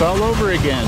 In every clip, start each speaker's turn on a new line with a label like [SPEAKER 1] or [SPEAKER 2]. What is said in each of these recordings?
[SPEAKER 1] all over again.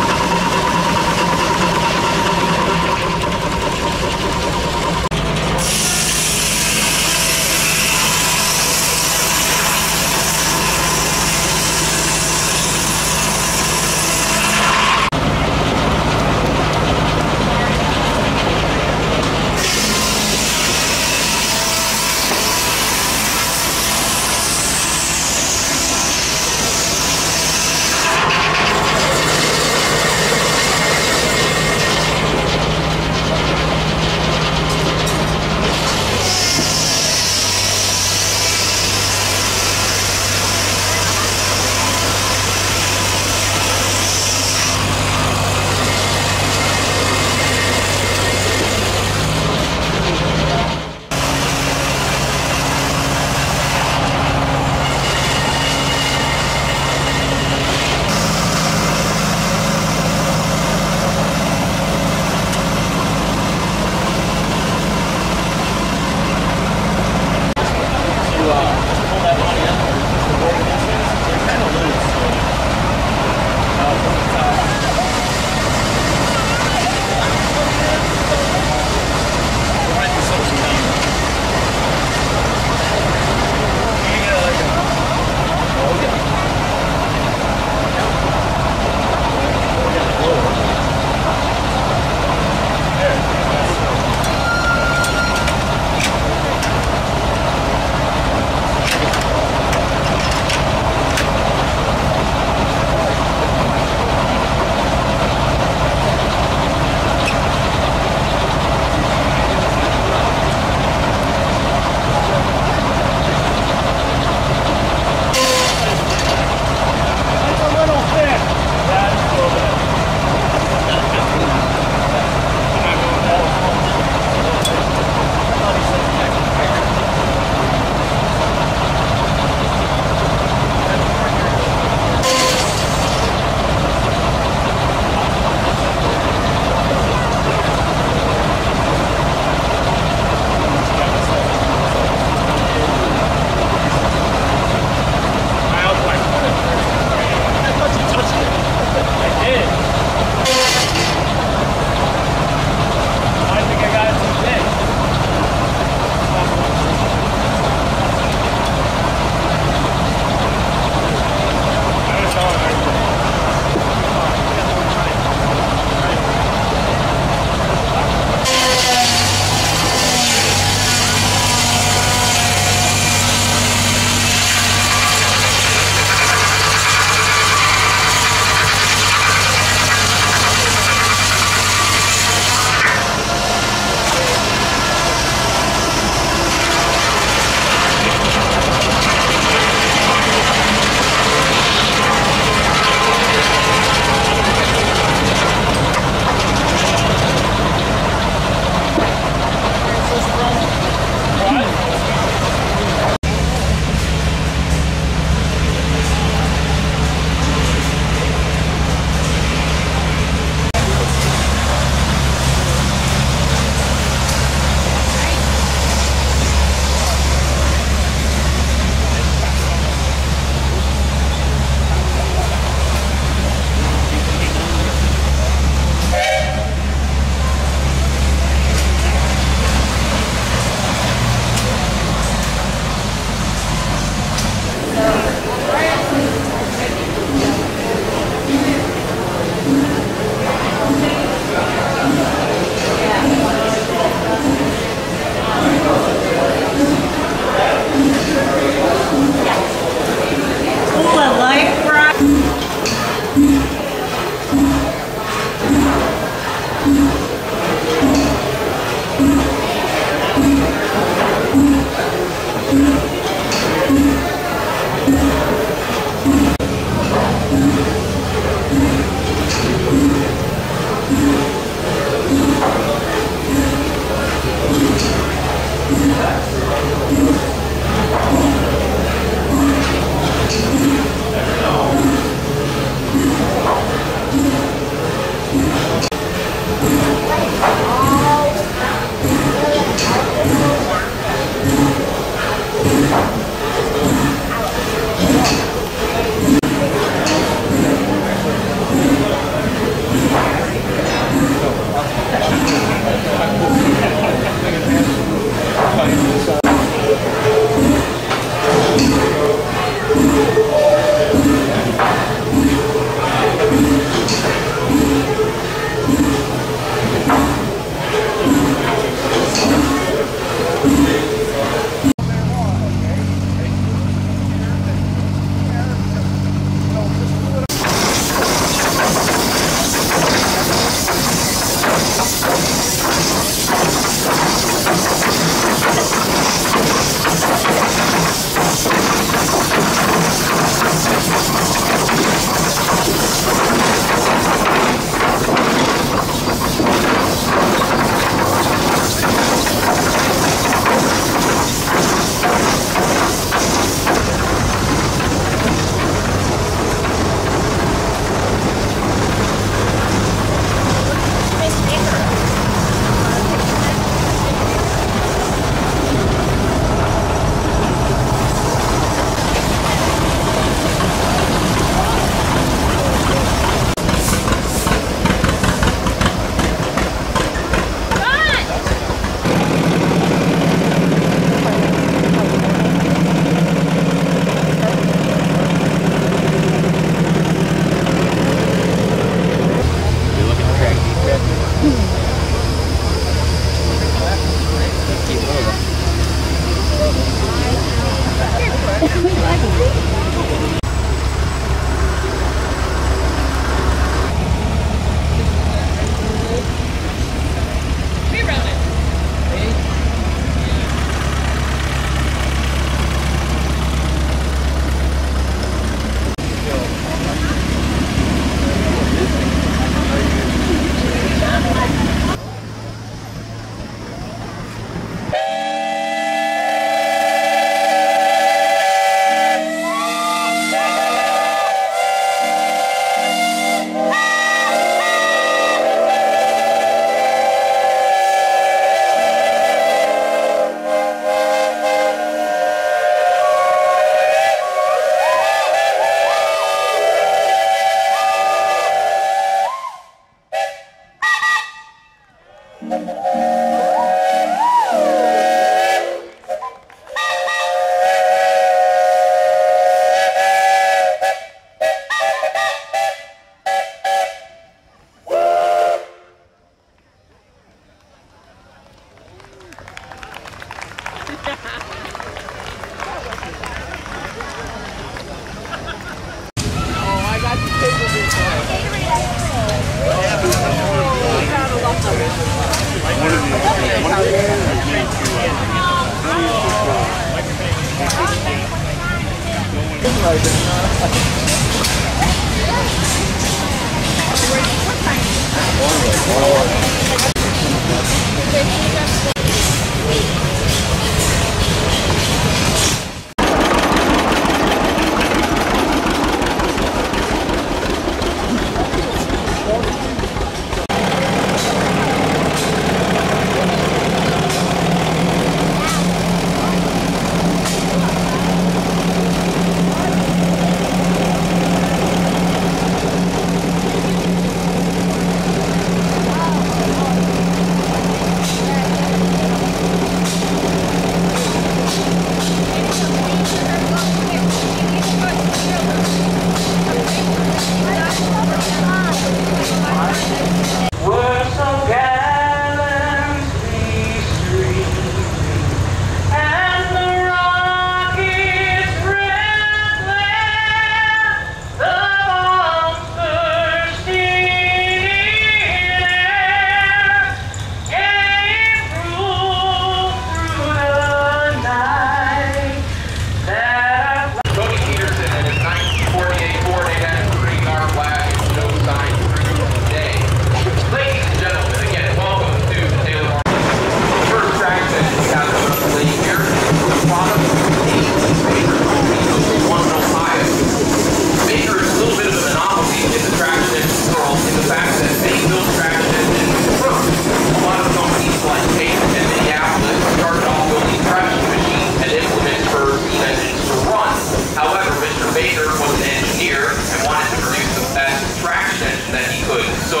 [SPEAKER 1] engineer and wanted to produce the best traction engine that he could. So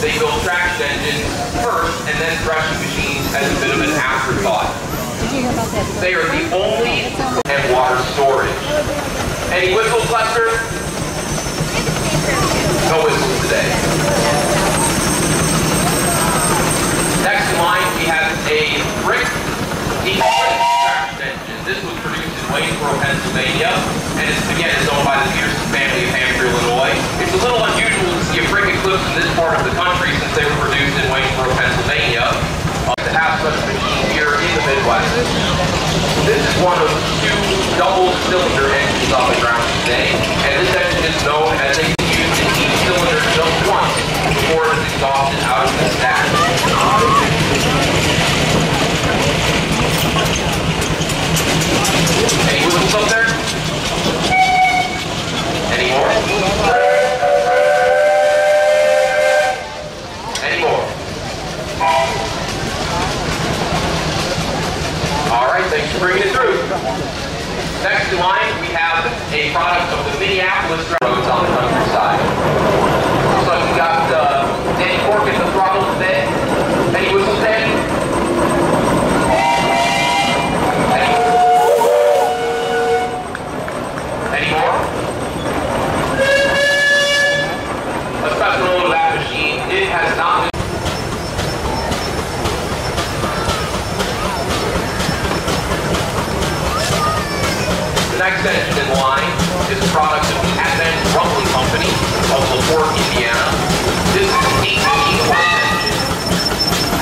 [SPEAKER 1] they built traction engines first and then threshing machines as a bit of an afterthought.
[SPEAKER 2] Did you hear about that?
[SPEAKER 1] They are the only and water storage. Any whistles, Lester? No whistles today. Next in line, we have a brick traction engine. This was produced in Waynesboro, Pennsylvania, and it's owned by the Peterson family of Hampshire, Illinois. It's a little unusual to see a brick eclipse in this part of the country since they were produced in Waynesboro, Pennsylvania. To have such a machine here in the Midwest. This is one of two double-cylinder engines on the ground today, and this engine is known as a used in each cylinder just once before it is exhausted out of the stack. Any whistles up there? Any more? Any more? All right, thanks for bringing it through. Next in line, we have a product of the Minneapolis roads on the countryside. Looks like we got Danny Cork at the throttle today. Any whistles, Danny? Any more? Let's pass it over to that machine. It has not been. The next engine in line is a product of the Advent Rumbling Company of LaPorte, Indiana. This is an 850 engine.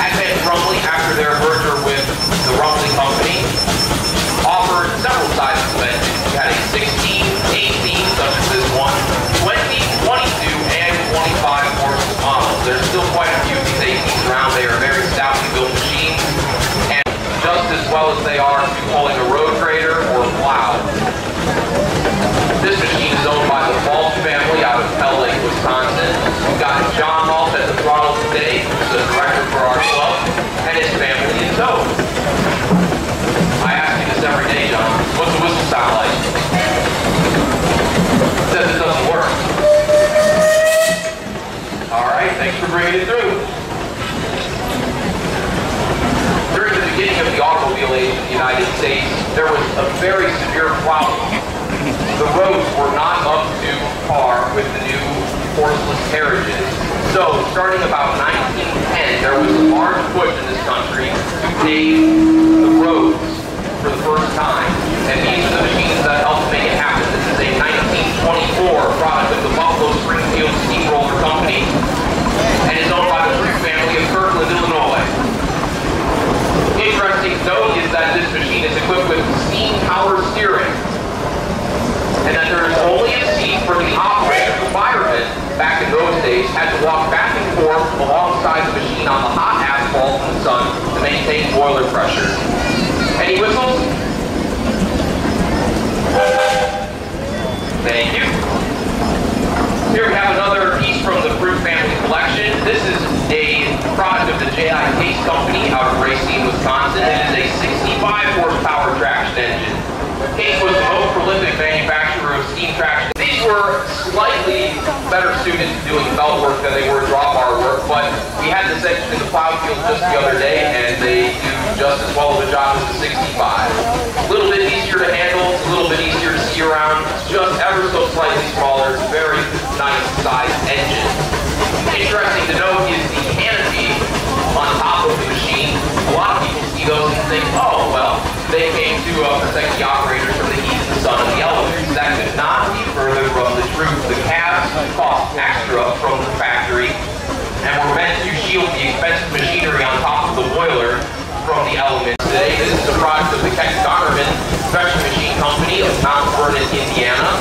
[SPEAKER 1] Advent Rumbling, after their merger with the Rumbling Company, offered several sizes of engines. You had a 16, 18, such as this one, 20, 22, and 25 horsepower models. There's still quite a few of these 18s around. They are very stoutly built machines, and just as well as they are to pulling a road grader or plow. This machine is owned by the Balch family out of Pell Lake, Wisconsin. We've got John Balch at the throttle today, who's the director for our club, and his family in tow. I ask you this every day, John. What's the whistle sound like? It says it doesn't work. All right, thanks for bringing it through. During the beginning of the automobile age in the United States, there was a very severe problem. The roads were not up to par with the new horseless carriages. So, starting about 1910, there was a large push in this country to pave the roads for the first time. And these are the machines that helped make it happen. This is a 1924 product of the Buffalo Springfield Steamroller Company, and is owned by the Fruit family of Kirkland, Illinois. Interesting to note is that this machine is equipped with steam power steering, and that there is only a seat for the operator. The firemen, back in those days, had to walk back and forth alongside the machine on the hot asphalt in the sun to maintain boiler pressure. Any whistles? Thank you. Here we have another piece from the Fruit family collection. This is a product of the J.I. Case Company out of Racine, Wisconsin. It is a 65 horsepower traction engine. Case was the most prolific manufacturer of steam traction. These were slightly better suited to doing belt work than they were drawbar work, but we had this engine in the plow field just the other day, and they do just as well of a job as the 65. A little bit easier to handle, a little bit easier to see around, just ever so slightly smaller. It's a very nice sized engine. Interesting to note is the canopy on top of the machine. A lot of people see those and think, oh, well, they came to protect the operators from the heat and the sun of the elevators. That could not be further from the truth. The cabs cost extra from the factory and were meant to shield the expensive machinery on top of the boiler from the elements. Today, this is a product of the Keck Garnerman Threshing Machine Company of Mount Vernon, Indiana.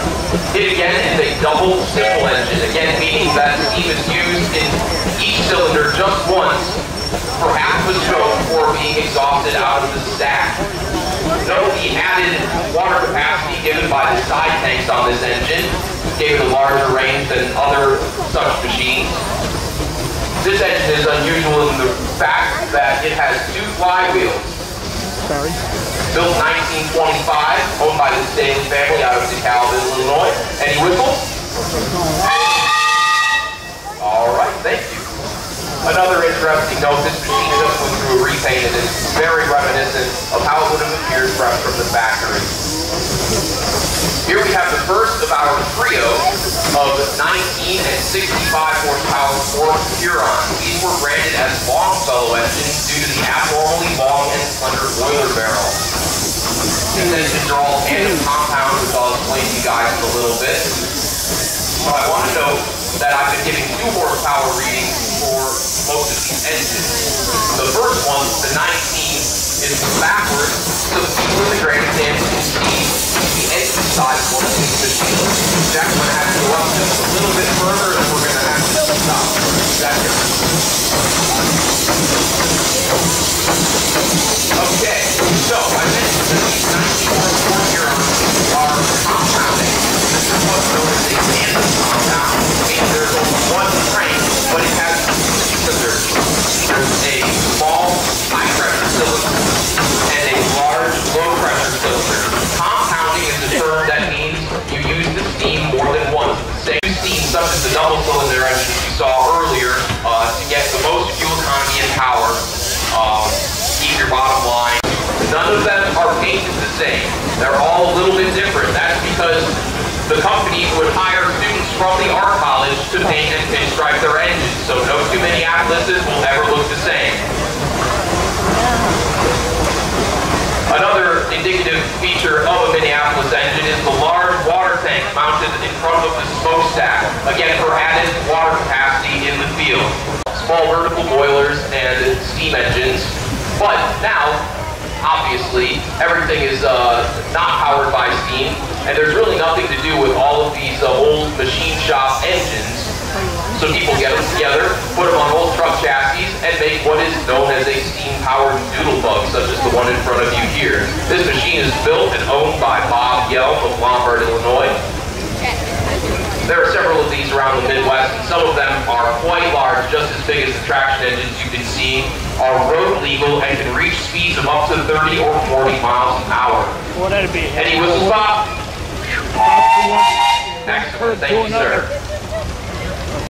[SPEAKER 1] It again is a double simple engine, again meaning that steam is used in each cylinder just once for half of a stroke before being exhausted out of the stack. Note the added water capacity given by the side tanks on this engine gave it a larger range than other such machines. This engine is unusual in the fact that it has two flywheels.
[SPEAKER 3] Sorry.
[SPEAKER 1] built 1925, owned by the Stanley family out of DeKalb, Illinois. Any whistles? All right, thank you. Another interesting note, this machine just went through a repaint and is very reminiscent of how it would have appeared fresh from the factory. Here we have the first of our trio of 19 and 65 horsepower Ford Hurons. These were branded as Longfellow engines due to the abnormally long and slender boiler barrel. These engines are all tandem compound, which I'll explain to you guys in a little bit. But I want to note that I've been giving 2 horsepower readings for most of these engines. The first one, the 19, is backwards, so people in the grandstand can see the engine side of one of these machines. Jack's going to have to go up just a little bit further, and we're going to have to stop for a second. Okay, so I mentioned that these 19 Hurons are compounding. This is what's known as a tandem compound, meaning there's only one crank, but it has 2 cylinders. There's a small high-pressure cylinder and a large low-pressure cylinder. Compounding is a term that means you use the steam more than once. Same steam, such as the double-cylinder engine you saw earlier, to get the most fuel economy and power. Keep your bottom line. None of them are painted the same. They're all a little bit different. That's because the company would hire students from the art college to paint and pinstripe their engines, so no 2 Minneapolises will ever look the same. Another indicative feature of a Minneapolis engine is the large water tank mounted in front of the smokestack, again for added water capacity in the field. Small vertical boilers and steam engines, but now, obviously, everything is not powered by steam, and there's really nothing to do with all of these old machine shop engines. So people get them together, put them on old truck chassis, and make what is known as a steam-powered doodlebug, such as the one in front of you here. This machine is built and owned by Bob Yelp of Lombard, Illinois. There are several of these around the Midwest, and some of them are quite large, just as big as the traction engines you can see, are road legal, and can reach speeds of up to 30 or 40 miles an hour.
[SPEAKER 2] Well, that'd be
[SPEAKER 1] Any whistles, Bob? Excellent, thank you, sir.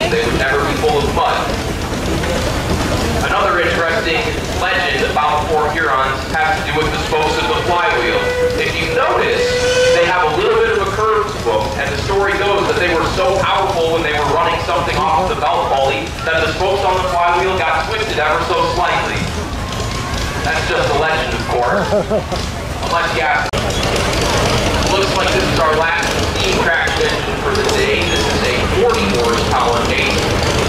[SPEAKER 1] They would never be full of mud. Another interesting legend about the Ford Hurons has to do with the spokes of the flywheel. If you notice, they have a little bit of a curve to them, and the story goes that they were so powerful when they were running something off the belt pulley that the spokes on the flywheel got twisted ever so slightly. That's just a legend, of course. Unless you ask. Looks like this is our last steam traction engine for the day. This is a 40 horsepower case.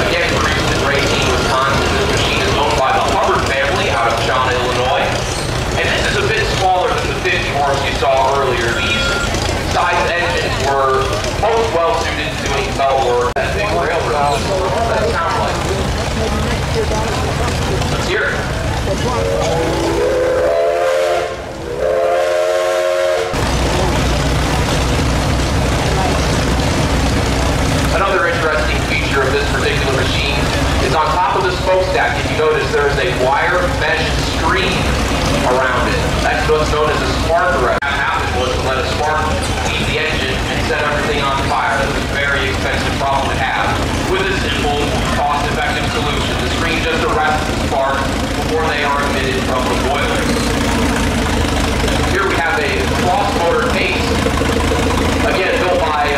[SPEAKER 1] Again, produced in Racine, Wisconsin. This machine is owned by the Hubbard family out of Shawnee, Illinois. And this is a bit smaller than the 50 horse you saw earlier. These size engines were most well suited to doing belt work at big railroads. What does that sound like? Let's hear it. Another interesting feature of this particular machine is on top of the smokestack. If you notice, there is a wire mesh screen around it. That's what's known as a spark arrest. What happened was to let a spark leave the engine and set everything on fire. That's a very expensive problem to have. With a simple, cost-effective solution, the screen just arrests the sparks before they are emitted from the boiler. Here we have a cross-motor case, again built by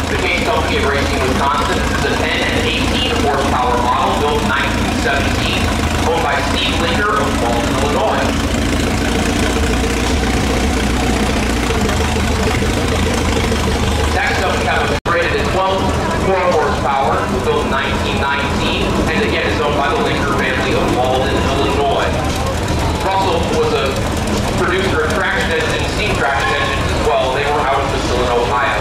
[SPEAKER 1] the case company of Racine, Wisconsin. This is a 10 and 18 horsepower model built in 1917, owned by Steve Linker of Walton, Illinois. Next up, we have a rated at 12 horsepower, built in 1919, and again is owned by the Linker family of Walton, Illinois. Russell was a producer of traction engines and steam traction engines as well. They were out of Massillon, Ohio.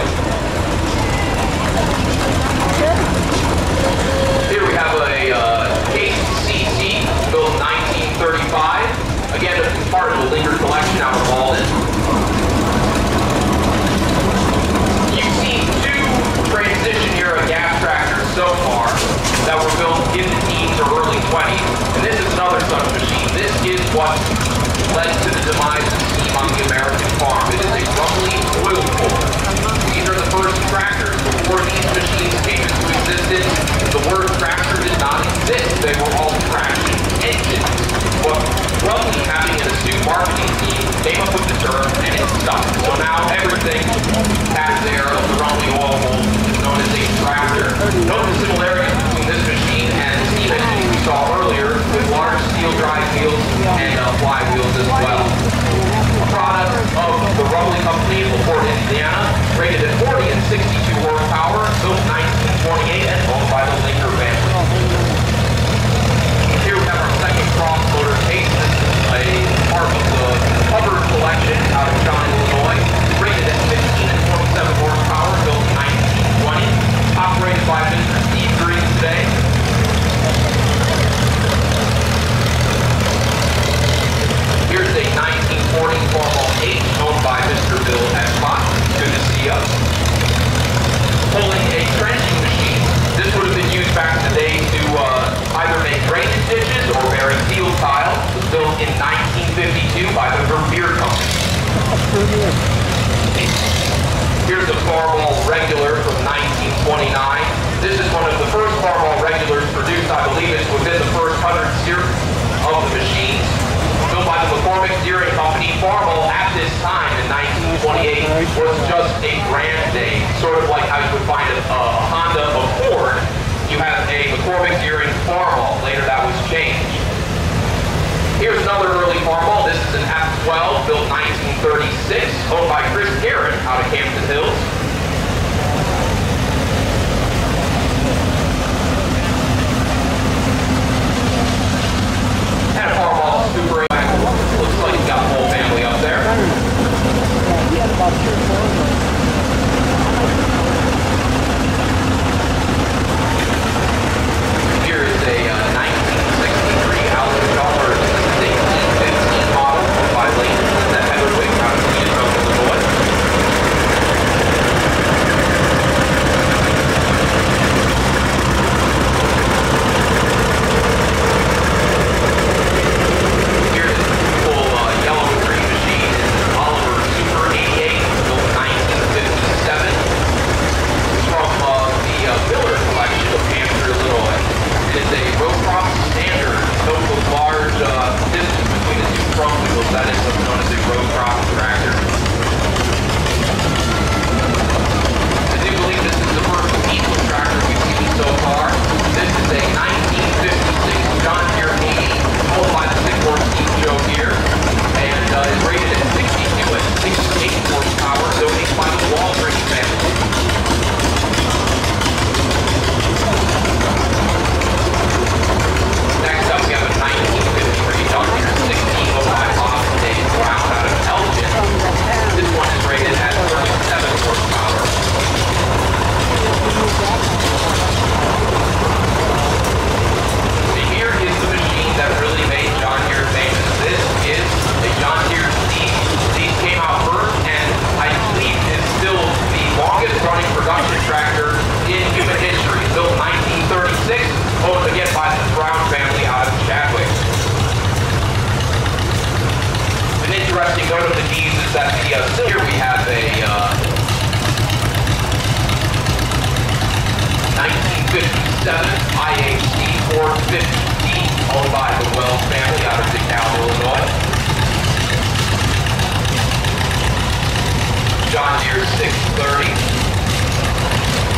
[SPEAKER 1] Here we have a case CC built in 1935. Again, it's part of the Linker collection out of Walden. You've seen 2 transition era gas tractors so far that were built in the teens or early 20s. And this is another such machine. This is what led to the demise of steam on the American farm. It is a rumbly oil puller. These are the first tractors. Before these machines came into existence, the word tractor did not exist. They were all traction engines. But Rumley, having an astute marketing team, came up with the term, and it stuck. So now everything past there of the Rumley oil hole is known as a tractor. Note the similarities between this machine and the steam engine we saw earlier with large steel drive wheels and flywheels as well. A product of the Rumley Company in LaPorte, Indiana, rated at 40 and 62 horsepower, built 1928 and owned by the Linker family. Here we have our second cross-motor case. This is a part of the Hubbard collection out of John, Illinois, rated at 15 and 27 horsepower, built 1920, operated by Mr. Steve Green today. Here's a 1940 Farmall H owned by Mr. Bill Escott. Good to see us. Pulling a trenching machine. This would have been used back in the day to either make drainage ditches or bury field tile. It was built in 1952 by the Vermeer Company. Here's a Farmall regular from 1929. This is one of the first Farmall regulars produced. I believe it's within the first 100 series of the machines. Built by the McCormick Steering Company. Farmall at this time in 1928 was just a brand name, sort of like how you would find a Honda Accord. You have a McCormick Steering Farmall. Later that was changed. Here's another early Farmall. This is an F12 built 1936, owned by Chris Garrett out of Campton Hills. And a Farmall Super 8. Looks like you got the whole family up there.
[SPEAKER 2] Yeah, he had about 3 or 4 of those.
[SPEAKER 1] Here is a 1963 Allen Dollar. This is a T15 model by Layton at Heatherwick out of Peterborough, Illinois. Here's a full yellow and green machine. Oliver Super 88, built 1957. It's from the Miller collection of Hampshire, Illinois. It is a row crop standard, built with large distance between the two front wheels. That is what's known as a row crop tractor. I do believe this is the first diesel tractor we've seen so far. This is a 1956 John Deere 80, owned by the Sycamore Steam Show here, and is rated at 62 and 68 horsepower, donated by the Walgreens family. Next up, we have a 1953 John Deere 16 owned by Bob and Dave Brown out of Elgin. This one is rated at 37 horsepower. And here is the machine that really made John Deere famous. This is a John Deere Steam. These came out first, and I believe is still the longest running production tractor in human history. Built 1936, owned again by the Brown family out of Chadwick. An interesting note of the D's is that here we have a 1957 IHC 450D, owned by the Wells family out of DeKalb, Illinois. John Deere 630,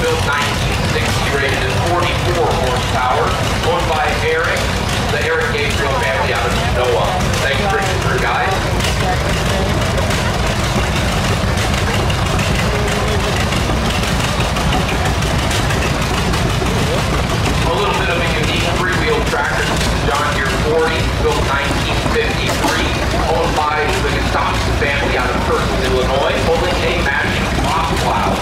[SPEAKER 1] built 1960, rated at 44 horsepower, owned by Eric, the R.K.G family out of Noah. Thanks for bringing it through, guys. A little bit of a unique three-wheel tractor. This is a John Deere 40, built 1953, owned by the Gustafson family out of Kirkland, Illinois, holding a matching off plow.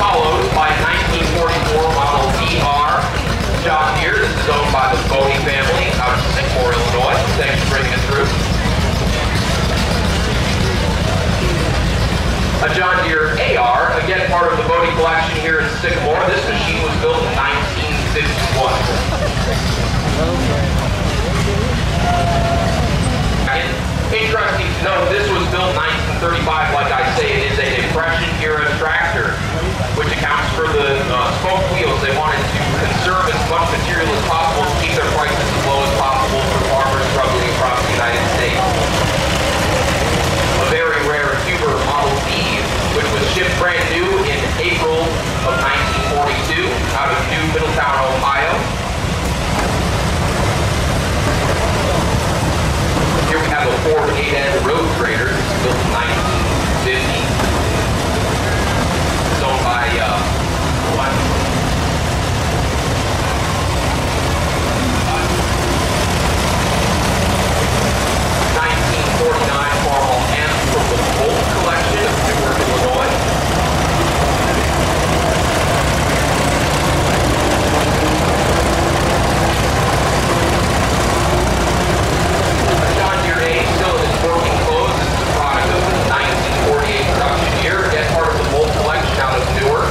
[SPEAKER 1] Followed by 1944 model DR John Deere. This is owned by the Bodie family out of Sycamore, Illinois. Thanks for bringing it through. A John Deere AR, again part of the Bodie collection here in Sycamore. This machine was built in 1951. Interesting to note, this was built in 1935, like I say, it is a Depression-era tractor, which accounts for the spoke wheels. They wanted to conserve as much material as possible to keep their prices as low as possible for farmers struggling across the United States. A very rare Huber Model D, which was shipped brand new in April of 1942 out of New Middletown, Ohio. Here we have a Ford 8N Road Grader. This is built in 1950. It's owned by what? 1949 Farmall M from the Bolt collection of Newark, Illinois. John Deere A, still in its working clothes. This is a product of the 1948 production year. Again, part of the Bolt collection out of Newark.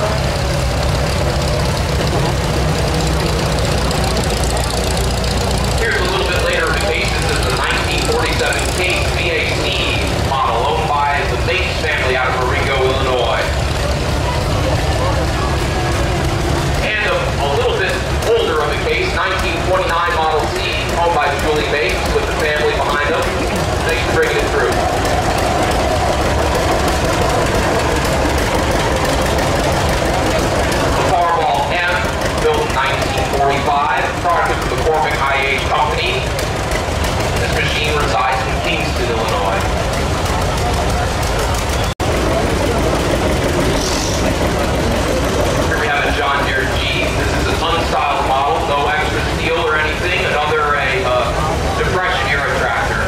[SPEAKER 1] Here's a little bit later in the case. This is the 1947 Case VAC model owned by the Bates family out of Marengo, Illinois. And a little bit older of a case, 1929 Model C, owned by Julie Bates with the family behind them. Thanks for bringing it through. The Farmall M, built in 1945, product of the McCormick IH company. This machine resides in Kingston, Illinois. Here we have a John Deere G. This is an unstyled model, no extra steel or anything. Another Depression-era tractor.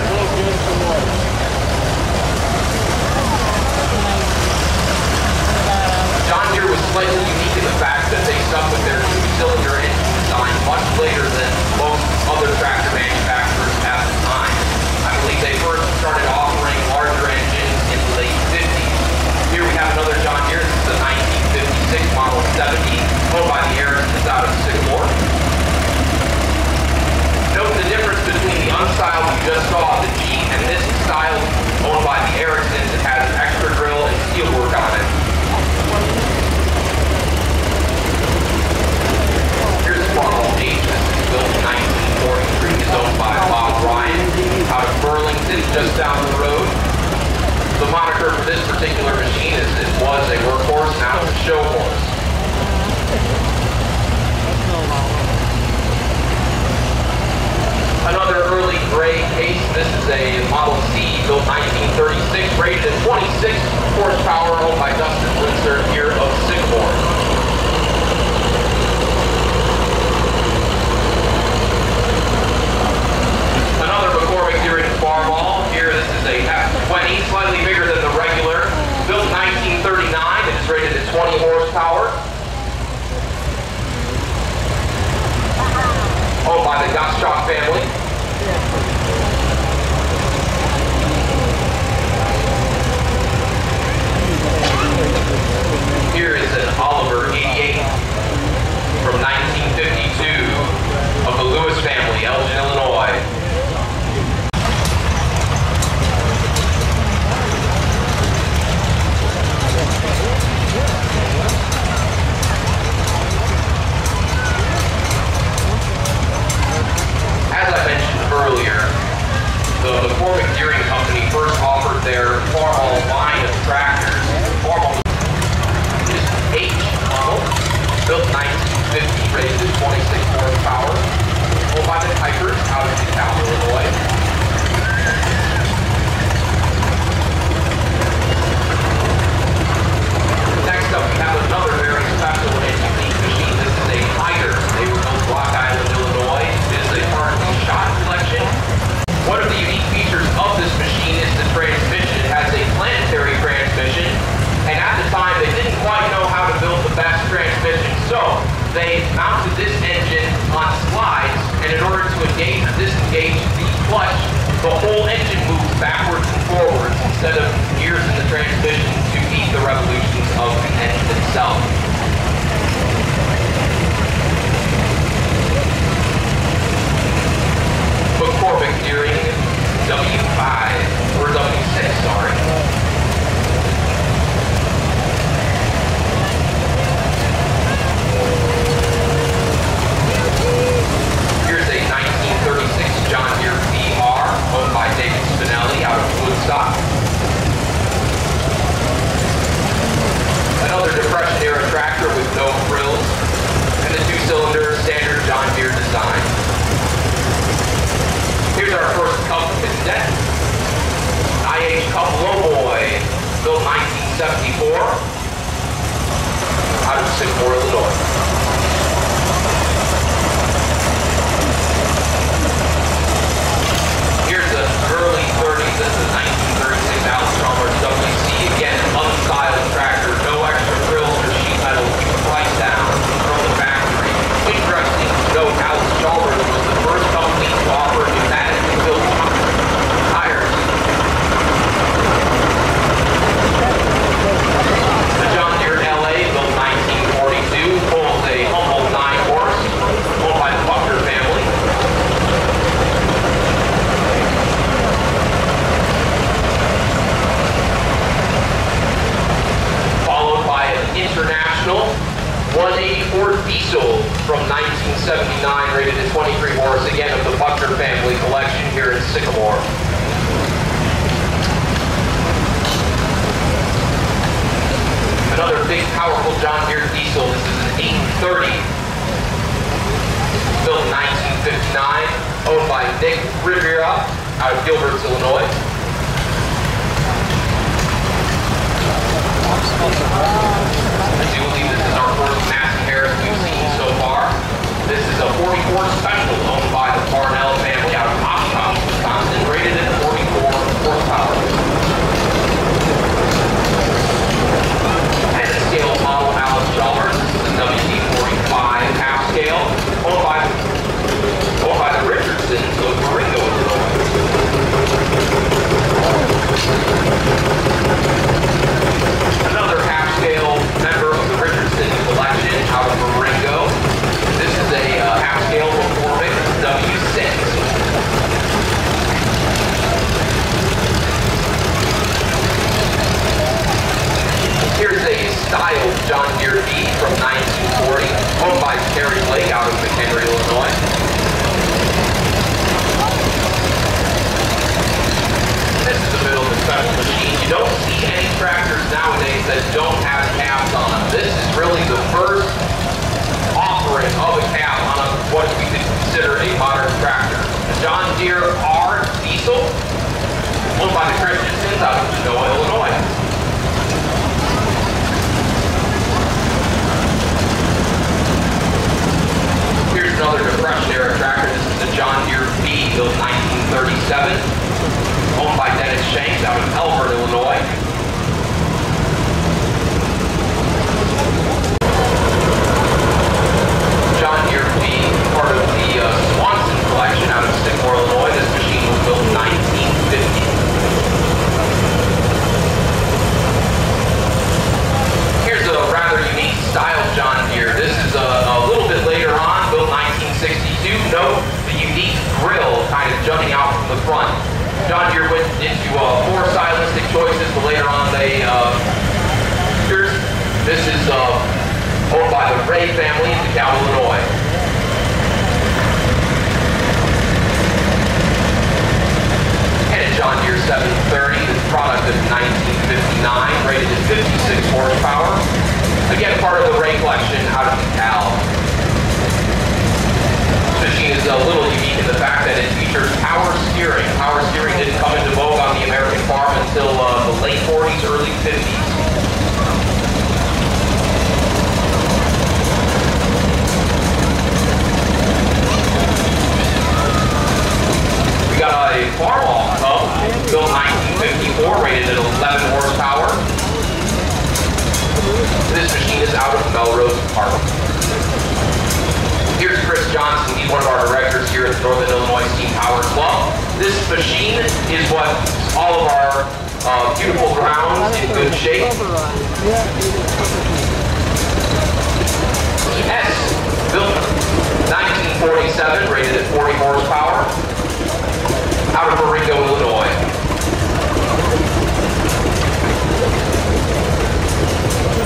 [SPEAKER 1] John Deere was slightly unique in the fact that they stuck with their two-cylinder engine design much later than most other tractor manufacturers at the time. I believe they first started offering larger engines in the late 50s. Here we have another John Deere. This is a 1956 Model 70, owned by the Ericsons out of Sycamore. Note the difference between the unstyled you just saw, the G, and this style owned by the Ericsons. It has extra grill and steel work on it. Here's the Farmall H. This is built in 1943. It's owned by Bob Ryan out of Burlington, just down the road. The moniker for this particular machine is it was a workhorse, now it's a show horse. Another early gray case. This is a Model C built 1936, rated at 26 horsepower, owned by Dustin Windsor here of Sycamore. Another McCormick here in Farmall. Here, this is a F20, slightly bigger than the regular. Built 1939, it is rated at 20 horsepower. Owned by the Gottschalk family. Here is an Oliver 88 from 1952 of the Lewis family, Elgin, Illinois. As I mentioned earlier, the McCormick Deering Company first offered their Farmall line of tractors. Farmall is H model, built 1950, rated at 26 horsepower, owned by the Kuipers out of DeKalb, Illinois. Next up, we have another very special and unique machine. This is a Hyder. They were built in Rock Island, Illinois. It is a part of the Shot collection. One of the unique features of this machine is the transmission. It has a planetary transmission, and at the time they didn't quite know how to build the best transmission, so they mounted this engine on slides, and in order to engage or disengage the clutch, the whole engine moves backwards and forwards instead of gears in the transmission to meet the revolutions of the engine itself. Corvette steering W5, or W6, sorry. Here's a 1936 John Deere VR, owned by David Spinelli out of Woodstock. Another Depression-era tractor with no frills, and the two-cylinder standard John Deere design. Here's our first Cup cadet, IH Cup Lowboy, built 1974, out of Sycamore, Illinois. Here's the early 30s, this is a 1936 Alice Chalmers WC, again, unstyled tractor, no extra frills or sheet metal, keep the price down from the factory. Interesting to note, Alice Chalmers was the first company to offer pneumatically built tires. The John Deere LA, built 1942, pulls a humble 9-horse, owned by the Buckner family. Followed by an International 184 diesel from 1979, rated at 23 horse, again of the Buckner family collection here in Sycamore. Another big, powerful John Deere diesel. This is an 830, built in 1959, owned by Nick Rivera out of Gilbert, Illinois. I do believe this is our first Massey Harris we've seen so far. This is a 44 Special owned by the Parnell family out of Oshkosh, Wisconsin, rated at 44 horsepower. And a scale model Alice Chalmers. This is a WD-45 half scale, owned by the Richardsons of Marengo, Illinois. Another half-scale member of the Richardson collection out of Marengo. This is a half-scale Corvette W6. Here's a styled John Deere V from 1940, owned by Terry Blake out of McHenry, Illinois. This is the middle of the special machine. You don't see any tractors nowadays that don't have cabs on. This is really the first offering of a cab on what we could consider a modern tractor. The John Deere R diesel, owned by the Christiansons out of Genoa, Illinois. Here's another Depression-era tractor. This is the John Deere B, built 1937. Owned by Dennis Shanks out of Elbert, Illinois. John Deere B, part of the Swanson collection out of Sycamore, Illinois. This machine was built in 1950. Here's a rather unique style John Deere. This is a little bit later on, built 1962. Note the unique grill kind of jutting out from the front. John Deere went into 4 stylistic choices, but later on they this is owned by the Ray family in DeKalb, Illinois. And a John Deere 730, the product of 1959, rated at 56 horsepower. Again, part of the Ray collection out of DeKalb. This machine is a little unique in the fact that it features power steering. Power steering didn't come into vogue on the American farm until the late 40s, early 50s. We got a Farmall Cub, built 1954, rated at 11 horsepower. This machine is out of Melrose Park. Here's Chris Johnson. He's one of our directors here at the Northern Illinois Steam Power Club. This machine is what all of our beautiful grounds in good shape. S, built 1947, rated at 40 horsepower. out of Marengo, Illinois.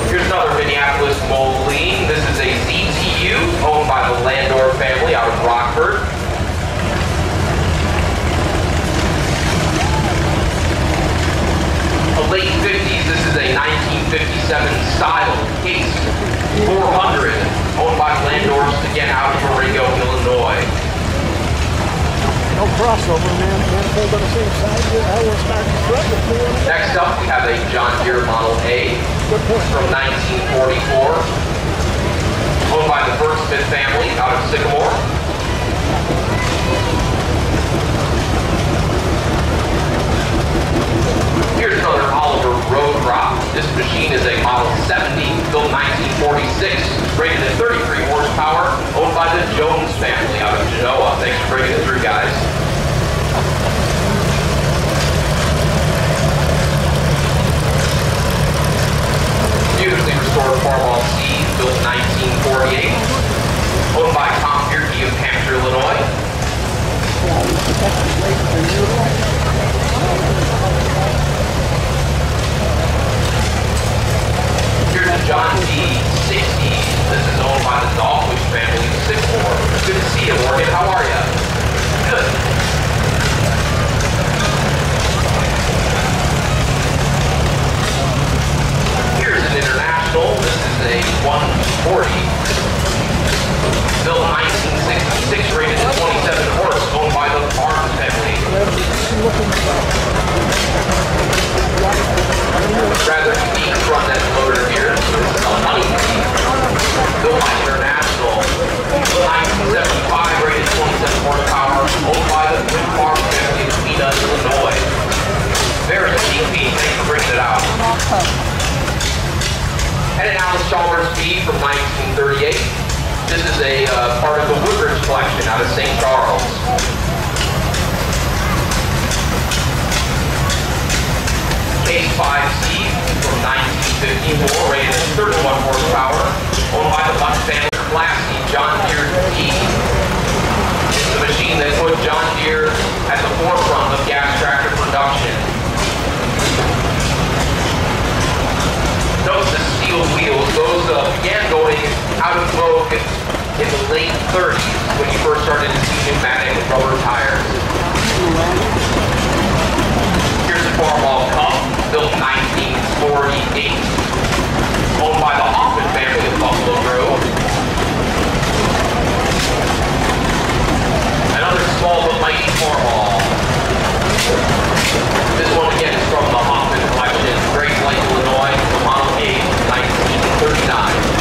[SPEAKER 1] Here's another Minneapolis Moline. This is a ZTU owned by the Landor family out of Rockford. A late 50s, this is a 1957 style case 400 owned by Landors, again out of Marengo, Illinois.
[SPEAKER 2] No crossover, man. Pulled on the same side. I will start struggling.
[SPEAKER 1] Next up, we have a John Deere Model A from 1944, owned by the First Smith family out of Sycamore. Here's another Oliver road crop. This machine is a Model 70, built 1946, rated at 33 horsepower, owned by the Jones family out of Genoa. Thanks for bringing it through, guys. Beautifully restored Farmall C, built 1948, owned by Tom R.K.G of Hampshire, Illinois. Here's a John D. 60. This is owned by the Dolphin family of Sycamore. Good to see you, Morgan. How are you? Good. Here's an International. This is a 140. Built 1966, rated at 27 horse, owned by the Barnes family. Rather unique front end loader here. This is a Honeybee, built by International. 1975, rated 27 horsepower, owned by the Twin Farm family of Mena, Illinois. Very unique piece. Thanks for bringing it out. And an Alice Chalmers B from 1938. This is a part of the Woodbridge collection out of St. Charles. Case 5C from 1954, rated at 31 horsepower, owned by the Buck family. Classy John Deere D. It's the machine that put John Deere at the forefront of gas tractor production. Notice the steel wheels. Those began going out of vogue in the late 30s when you first started to see pneumatic rubber tires. Here's a Farmall Cup, built 1948, owned by the Hoffman family of Buffalo Grove. Another small but mighty Farmall. This one again is from the Hoffman collection, Great Lake, Illinois, the Model A, 1939.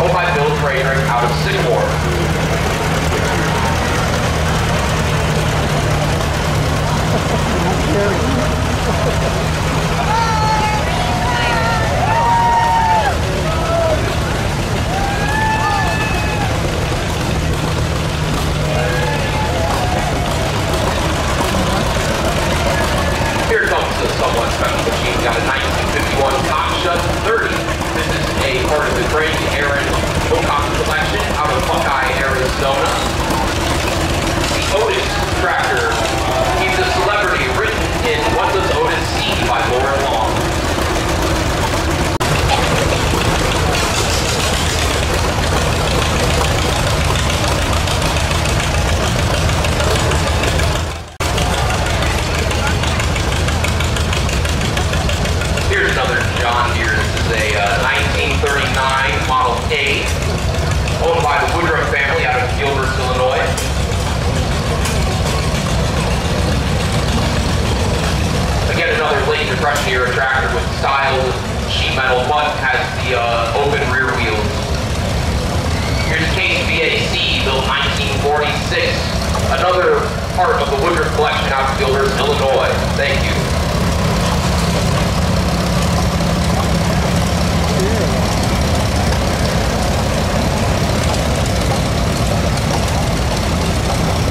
[SPEAKER 1] owned by Bill Frederick out of Sycamore. Here comes a somewhat special machine. Got a 1951 Top Shut 30. This is a part of the Greg Aaron O'Connor collection out of Buckeye, Arizona. The Otis tractor. He's a celebrity written in What Does Otis See by Laura Long. Here's another John Deere. This is a 1939 Model A, owned by the Woodruff family out of Gilbert, Illinois. Again, another late Depression era tractor with styled sheet metal, but has the open rear wheels. Here's a Case VAC, built 1946. Another part of the Woodruff collection out of Gilbert, Illinois. Thank you.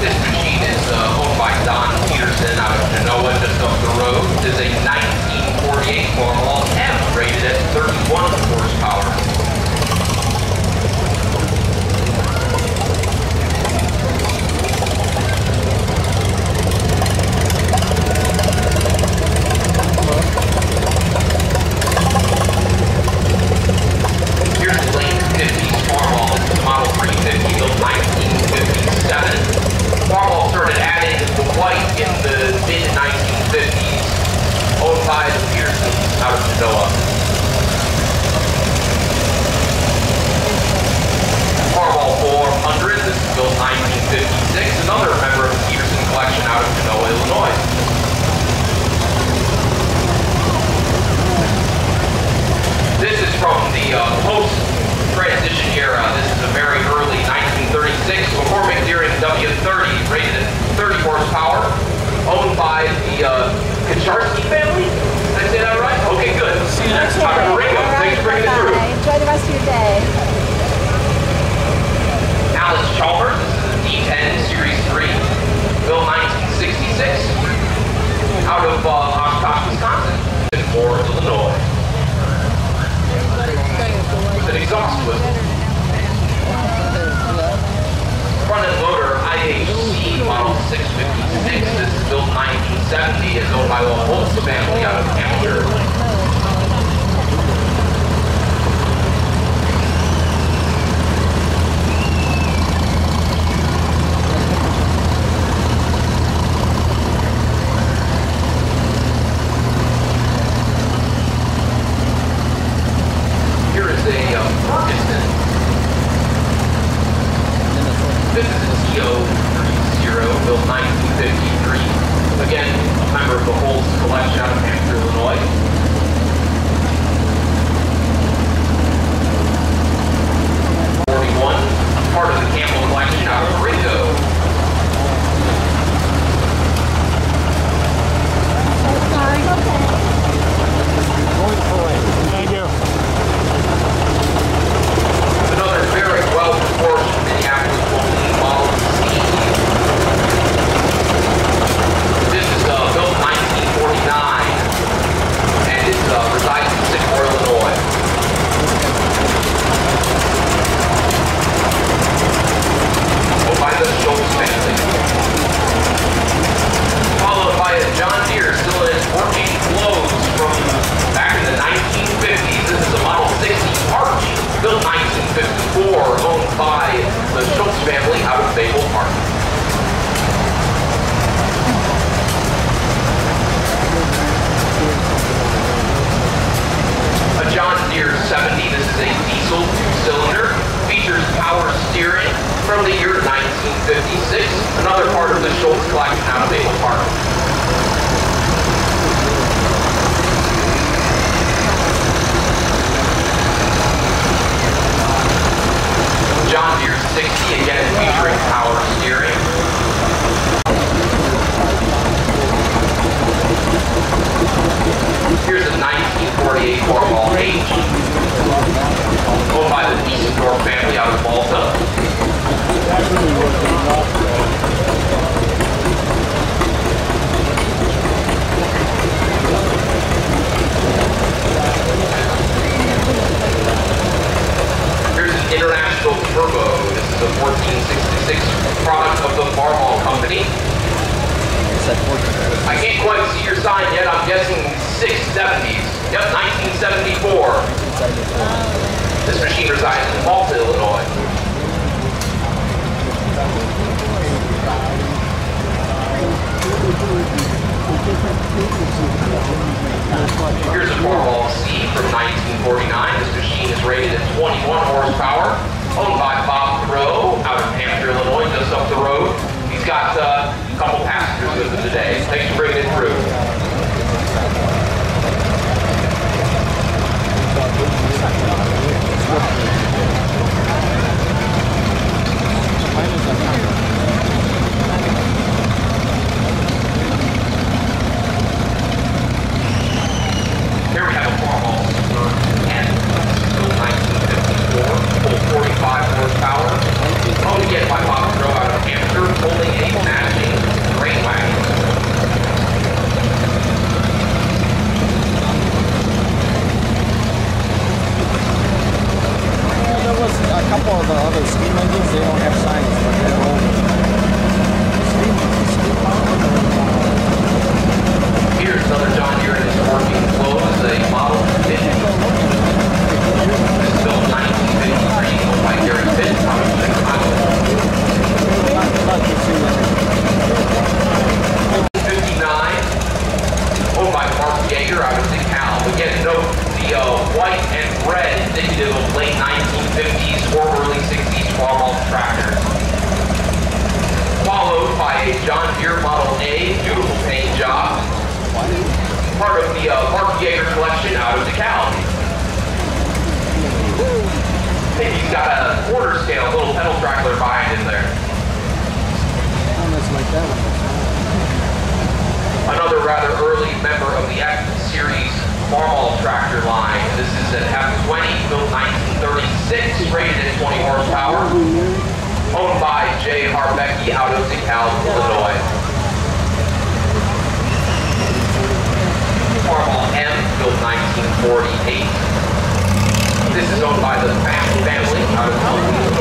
[SPEAKER 1] This machine is owned by Don Peterson out of Genoa, just up the road. It is a 1948 Formula M, rated at 31 horsepower. Here's the late 50s Farmall. This is a Model 350 built 1957. Farmall started adding the white in the mid-1950s, owned by the Petersons out of Genoa. Farmall 400, this is built 1956, another member of the Peterson collection out of Genoa, Illinois. This is from the post-transition era. This is a very early 1936 McCormick Deering W30, rated at 30 horsepower, owned by the Kacharski family. Did I say that right? Okay, good. See you next time. Thanks for bringing it through.
[SPEAKER 3] Enjoy the rest of your day.
[SPEAKER 1] Alice Chalmers. This is a D10 Series 3, built 1966, out of Oshkosh, Wisconsin, in Moore, Illinois. With an exhaust whistle. Front end loader IHC Model 656. This is built 1970. It's owned by the Holtz family out of Hampshire. Here is a Ferguson. This is a TO30, built 1953. Again, a member of the Holtz collection out of Hampshire, Illinois. Part of the Campbell collection out of Ringo.
[SPEAKER 2] Thank you.
[SPEAKER 1] Another very well-proportioned Minneapolis Model C. This is built 1949, and 1948 Farmall H, owned by the Sycamore family out of Malta. Here's an International Turbo. This is a 1466 product of the Farmall Company. I can't quite see your sign yet. I'm guessing 670s. Yep, 1974. This machine resides in Malta, Illinois. Here's a Farmall C from 1949. This machine is rated at 21 horsepower, owned by Bob Crow out of Hampshire, Illinois, just up the road. He's got a couple passengers with him today. Thanks for bringing it through. Here we have a Farmall Super N, built 1954, full 45 horsepower, owned again by Bob Crow out of Hampshire, holding a matching grain wagon.
[SPEAKER 3] There was a couple of the other steam engines, they don't have signs, but they're old.
[SPEAKER 1] Here's another John Deere in its working clothes, a Model 50. This is built 1953, owned by Gary Pitt out of Chicago. 59, owned by R.K.G out of DeKalb. Again, note the white and red indicative of late 1950s or early 60s Farmall tractors. Followed by a John Deere Model A, beautiful paint job. Part of the R.K.G collection out of DeKalb. He's got a quarter scale, little pedal trackler behind him there. Another rather early member of the X Series Farmall tractor line. This is an F20, built 1936, rated at 20 horsepower, owned by J. Harbecki out of DeKalb, Illinois. Farmall M, built 1948. This is owned by the Fast family out of Illinois.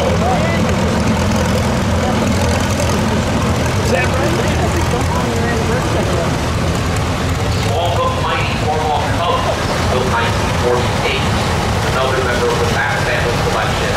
[SPEAKER 1] Small but mighty Farmall Cub, built 1948. Another member of the Fast family collection.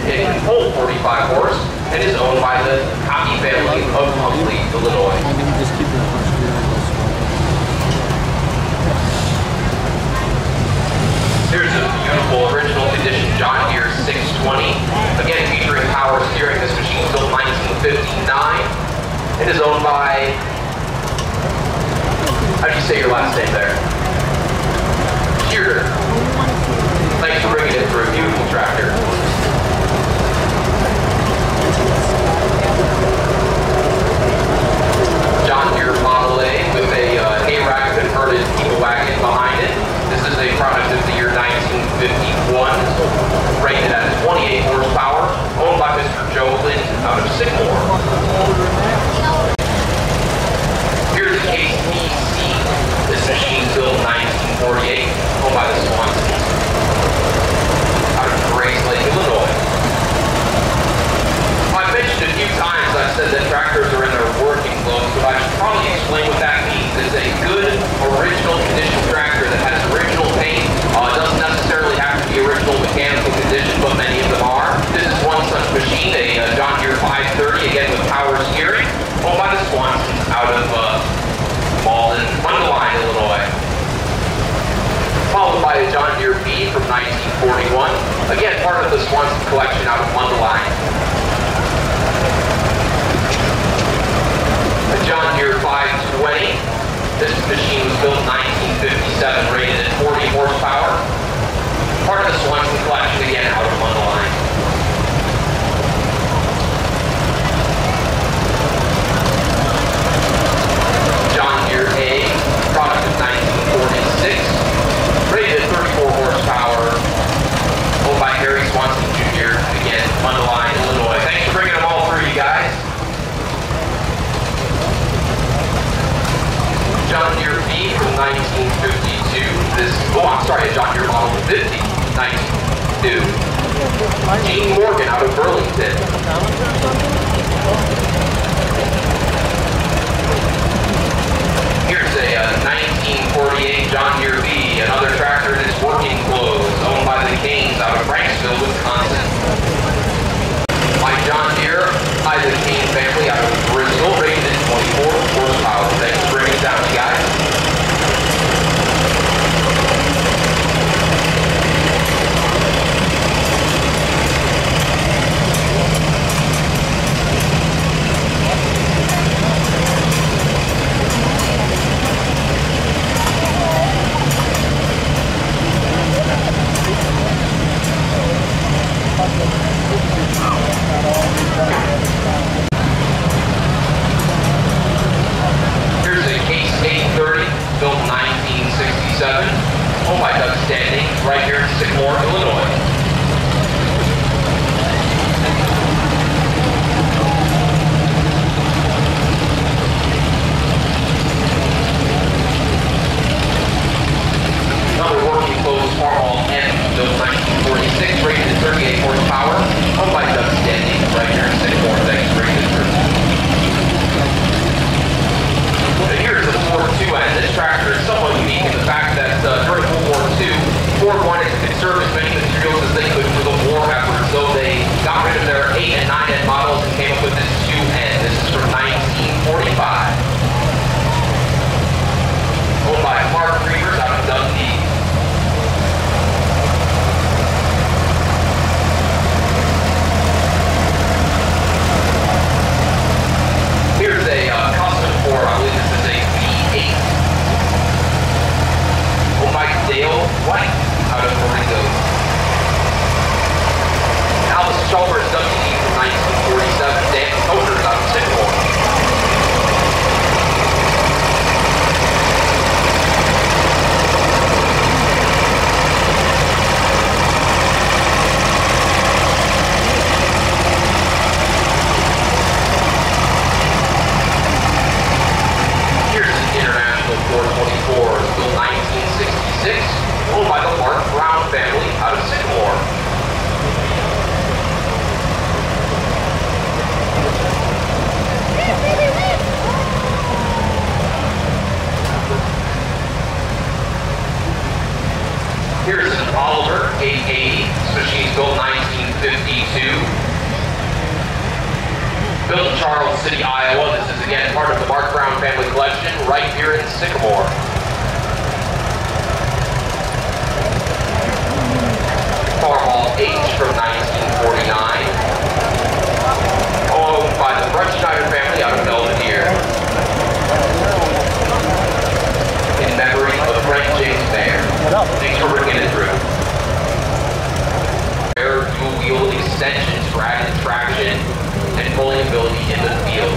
[SPEAKER 1] It can hold 45 horse and is owned by the Happy family of Huntley, Illinois.
[SPEAKER 3] And then you just keep it first gear and go slow.
[SPEAKER 1] Here's a beautiful original condition John Deere 620. Again, featuring power steering. This machine was built 1959. It is owned by, how do you say your last name there? Shearer. Thanks for bringing it for a beautiful tractor. John Deere Model A with a hay-rack converted people wagon behind it. This is a product of the year 1951, rated at 28 horsepower, owned by Mr. Joe Lynn out of Sycamore. Here's a Case PC. This machine is built in 1948, owned by the Swansons out of Grace Lake, Illinois. I've mentioned a few times, I've said that tractors are in their working clothes, but I should probably explain what that means. It's a good, original condition tractor that has original paint. It doesn't necessarily have to be original mechanical condition, but many of them are. This is one such machine, a John Deere 530, again with power steering, owned by the Swansons out of Malden, Mundelein, Illinois. Followed by a John Deere B from 1941, again part of the Swanson collection out of Mundelein. A John Deere 520. This machine was built in 1957, rated at 40 horsepower. Part of the Swanson collection, again out of Mundelein. John Deere A, product of 1946, rated at 34 horsepower, owned by Harry Swanson Jr., again, Mundelein, Illinois. Thanks for bringing them all through, you guys. John Deere B from 1952. A John Deere model 50, 1952. Gene Morgan out of Burlington. Here's a 1948 John Deere B, another tractor in its working clothes, owned by the Canes out of Franksville, Wisconsin. My John Deere, Isaac Kane family out of Bristol, rated at 24 horsepower. Thanks for bringing it down, you guys. Here's a Case 830, built in 1967, owned by Doug Standing, right here in Sycamore, Illinois. Another working clothes Farmall M, built 1946, rated at 38 horsepower, owned by Doug Standing, right here in Sycamore. Thanks for bringing it through. Here's a Ford 2N. This tractor is somewhat unique in the fact that during World War II, Ford wanted to conserve as many materials Built in Charles City, Iowa, this is again part of the Mark Brown family collection right here in Sycamore. Farmall H from 1949. Owned by the Schneider family out of Belvedere. In memory of Frank James Mayer. Thanks for bringing it through. Air dual-wheel extensions for added traction and pulling ability in the field.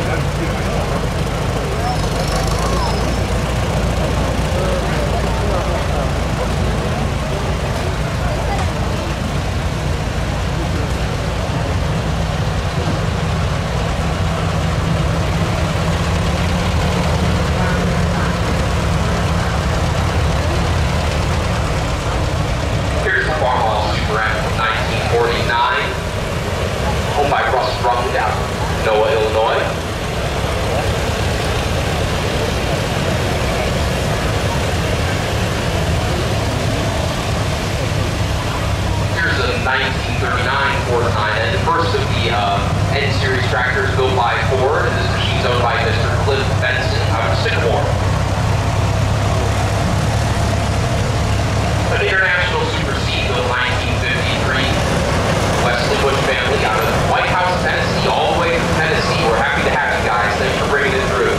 [SPEAKER 1] N-Series tractors built by Ford, and this machine's owned by Mr. Cliff Benson out of Sycamore. An International Super C built 1953. Wesley Bush family out of White House, Tennessee, all the way from Tennessee. We're happy to have you guys. Thanks for bringing it through.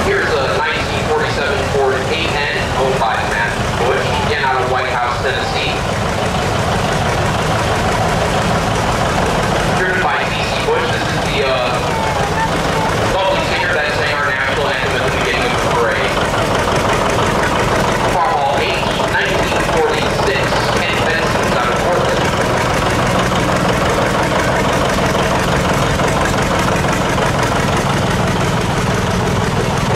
[SPEAKER 1] Here's a 1947 Ford 8N owned by Matt Bush, again out of White House, Tennessee. Driven by D.C. Bush, this is the lovely singer that sang our national anthem at the beginning of the parade. Farmall H, 1946, Ken Benson's out of Portland.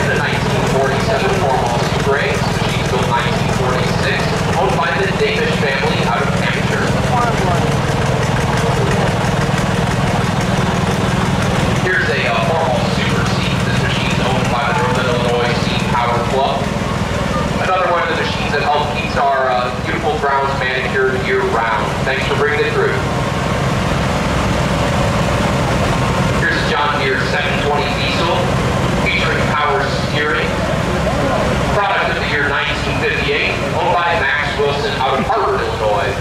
[SPEAKER 1] In the 1947 Farmall Super 8, she's built 1946, owned by the Davis family out of Hampshire. Here's a Farmall Super C. This machine's owned by the Northern Illinois Steam Power Club. Another one of the machines that help keeps our beautiful grounds manicured year-round. Thanks for bringing it through. Here's a John Deere 720 diesel featuring power steering. Product of the year 1958, owned by Max Wilson out of Harvard, Illinois.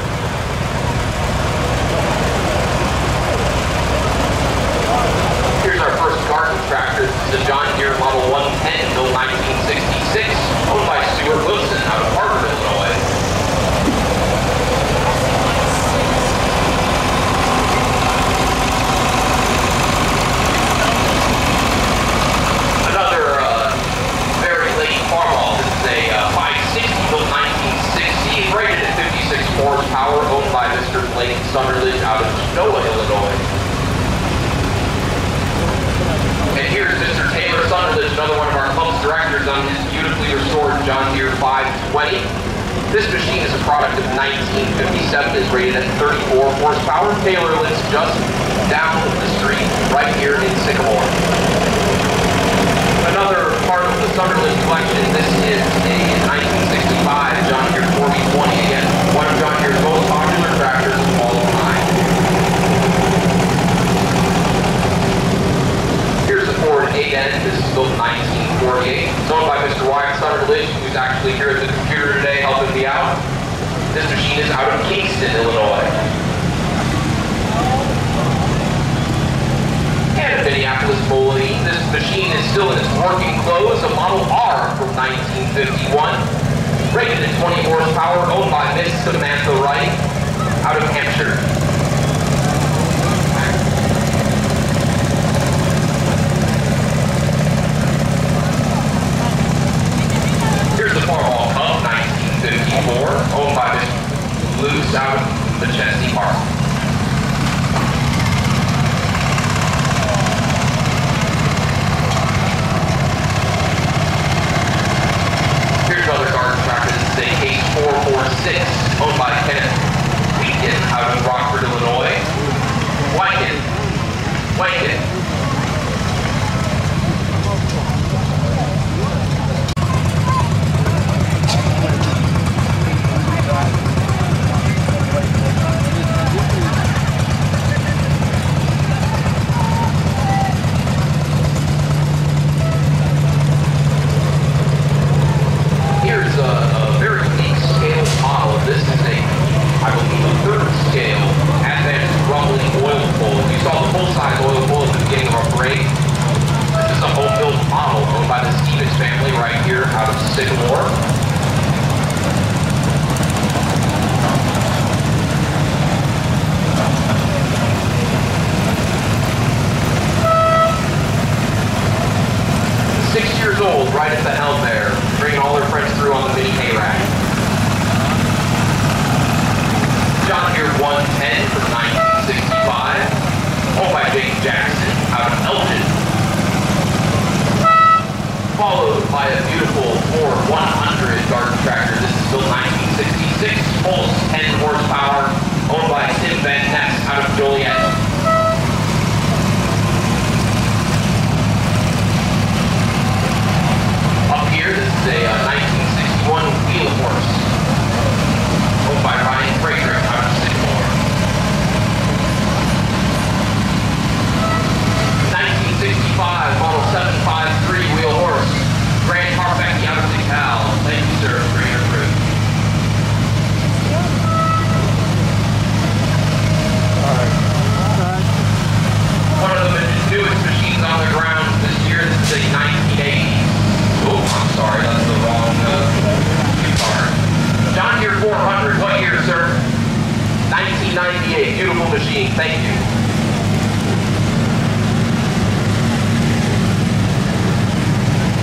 [SPEAKER 1] Here's our first garden tractor. This is a John Deere Model 110, built 1966, owned by Stuart Wilson out of Harvard, Illinois. Another very late Farmall. This is a 560 built 1960, rated at 56 horsepower, owned by Mr. Blake Sunderland out of Genoa, Illinois. And here's Mr. Taylor Sunderland, another one of our club's directors on his beautifully restored John Deere 520. This machine is a product of 1957, is rated at 34 horsepower. Taylor lives just down the street right here in Sycamore. Another part of the Sunderland collection, this is a 1965 John Deere 4B20, again, one of John Deere's most popular tractors of all time. Here's the Ford 8N, this is built in 1948. It's owned by Mr. Wyatt Sunderland, who's actually here at the computer today helping me out. This machine is out of Kingston, Illinois. And a Minneapolis Moline. This machine is still in its working clothes, a Model R from 1951. Rated at 20 horsepower, owned by Miss Samantha Wright out of Hampshire. Here's the Farmall Cup, 1954, owned by Miss Luce out of the Chesney Park. Here's another garden tractor. This is a Case 446, owned by Kenneth Weekend out of Rock Sycamore. Years old, right at the helm there, bringing all their friends through on the mini hay rack. John Deere 110 from 1965, owned by James Jackson out of Elgin. Followed by a beautiful Ford 100 garden tractor. This is built 1966, pulls 10 horsepower, owned by Tim Van Ness out of Joliet. Here, this is a 1961 wheel horse, owned by Ryan Frederick out of Sycamore. 1965 model 753 wheel horse, Grand Carpecchi out of DeKalb. Thank you, sir, for your crew. One of the newest machines on the ground this year. This is a 1980. Oh, I'm sorry, that's the wrong car. John Deere 400, what year, sir? 1998, beautiful machine, thank you.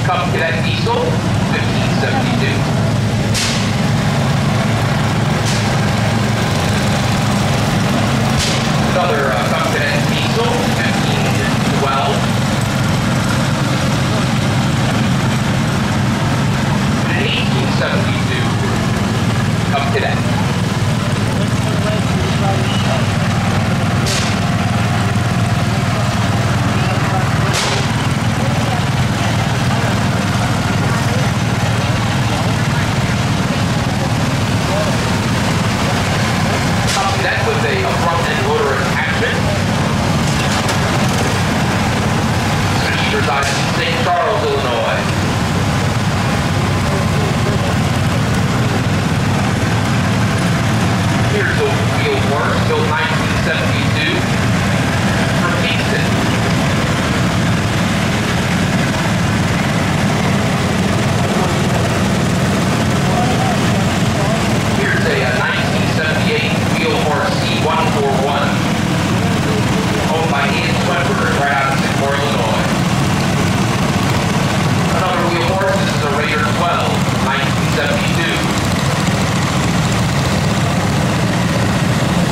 [SPEAKER 1] Cub Cadet Diesel, 1572. Another Cub Cadet Diesel, 1512. 1872 Cub Cadet. Cub Cadet with a front-end loader attachment. This resides in St. Charles, Illinois. Here's a wheel horse, built 1972, from Kingston. Here's a 1978 wheel horse C141, owned by Ian Swinburne, right out of Sycamore, Illinois. Another wheel horse, this is a Raider 12, 1972.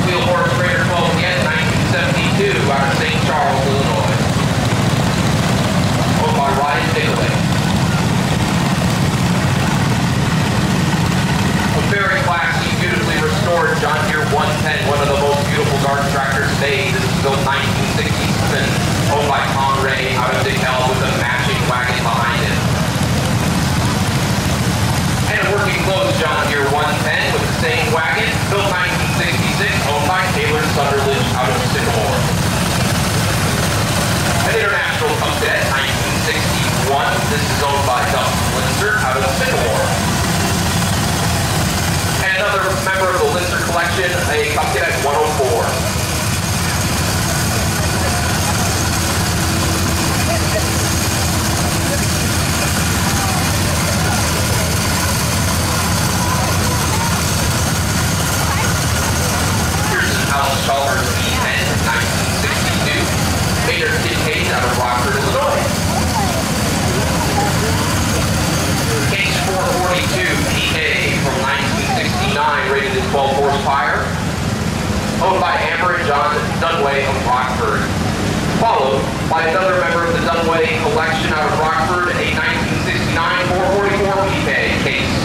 [SPEAKER 1] Wheel horse Raider 12 again, 1972, out of St. Charles, Illinois. Owned by Ryan Dickley. A very classy, beautifully restored John Deere 110, one of the most beautiful garden tractors made. This is built 1967, owned by Tom Ray out of DeKalb with a matching wagon behind it. And a working close John Deere 110 with the same wagon, built 1966, owned by Taylor Sunderland out of Sycamore. An International Cub Cadet, 1961. This is owned by Dustin Lister out of Sycamore. And another member of the Lister collection, a Cub Cadet 104. Chalmers B10, 1962. Maynard Kincaid out of Rockford, Illinois. Case 442 PA from 1969, rated at 12 horsepower. Owned by Amber and John Dunway of Rockford. Followed by another member of the Dunway collection out of Rockford, a 1969 444 PA case.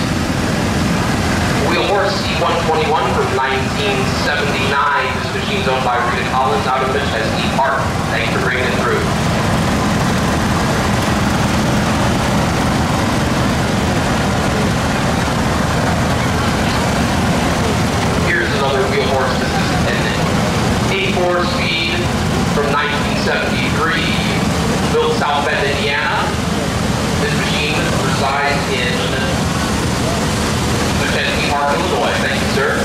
[SPEAKER 1] Wheel horse C121 from 1979. This machine's owned by Rita Collins out of Machesney Park. Thanks for bringing it through. Here's another wheel horse. This is an 8-4-speed from 1973. Built South Bend, Indiana. This machine resides in Machesney Park, Illinois. Thank you, sir.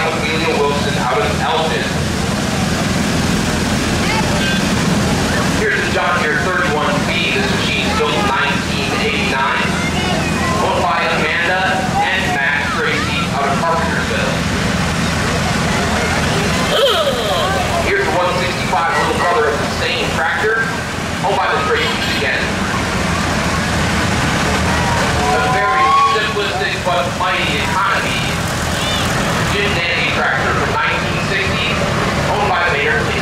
[SPEAKER 1] with Wheeling and Wilson out of Elgin. Here's the John Deere 31B. This machine's built in 1989. Owned by Amanda and Matt Tracy out of Carpentersville. Here's the 165 little brother of the same tractor. Owned by the Tracys again. A very simplistic but mighty economy Jim Dandy tractor from 1960, owned by the Maynard Lee.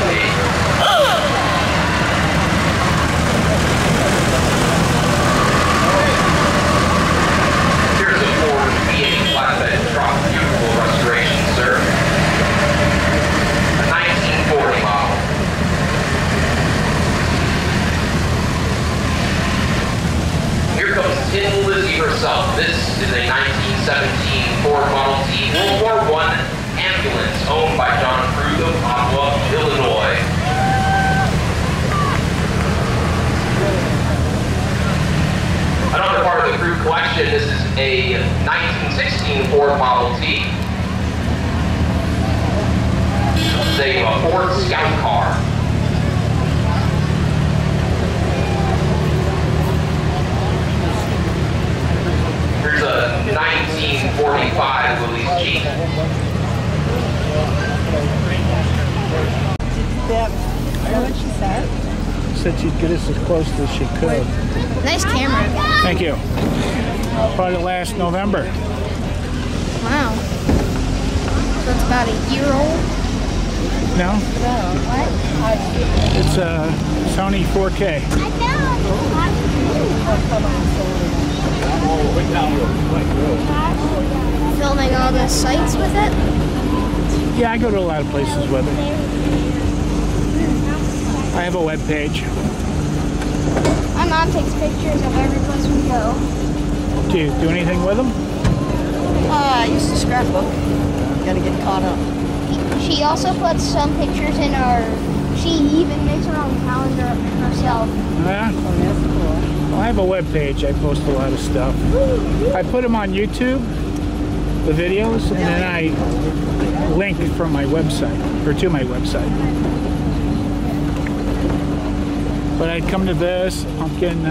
[SPEAKER 1] Here's a Ford V8 flatbed truck, beautiful restoration, sir. A 1940 model. Here comes Tin Lizzie herself. This is a 1917 Ford Model T World War I ambulance owned by John Krug of Ottawa, Illinois. Another part of the Krug collection, this is a 1916 Ford Model T. It's a Ford Scout car. Here's a 1945 Willys Jeep.
[SPEAKER 4] What she said?
[SPEAKER 2] Said she'd get us as close as she could.
[SPEAKER 4] Nice camera.
[SPEAKER 2] Thank you. Bought it last November.
[SPEAKER 4] Wow. So it's about a year old?
[SPEAKER 2] No,
[SPEAKER 4] What?
[SPEAKER 2] it's a Sony 4K.
[SPEAKER 4] Filming all the sites with it?
[SPEAKER 2] Yeah, I go to a lot of places with it. I have a web page.
[SPEAKER 4] My mom takes pictures of every place we go.
[SPEAKER 2] Do you do anything with them?
[SPEAKER 4] I used to scrapbook. Gotta get caught up. She also puts some pictures in our... She even makes her own calendar herself.
[SPEAKER 2] Yeah. Well, I have a web page. I post a lot of stuff. I put them on YouTube, the videos, and then I link from my website, or to my website. But I'd come to this, pumpkin,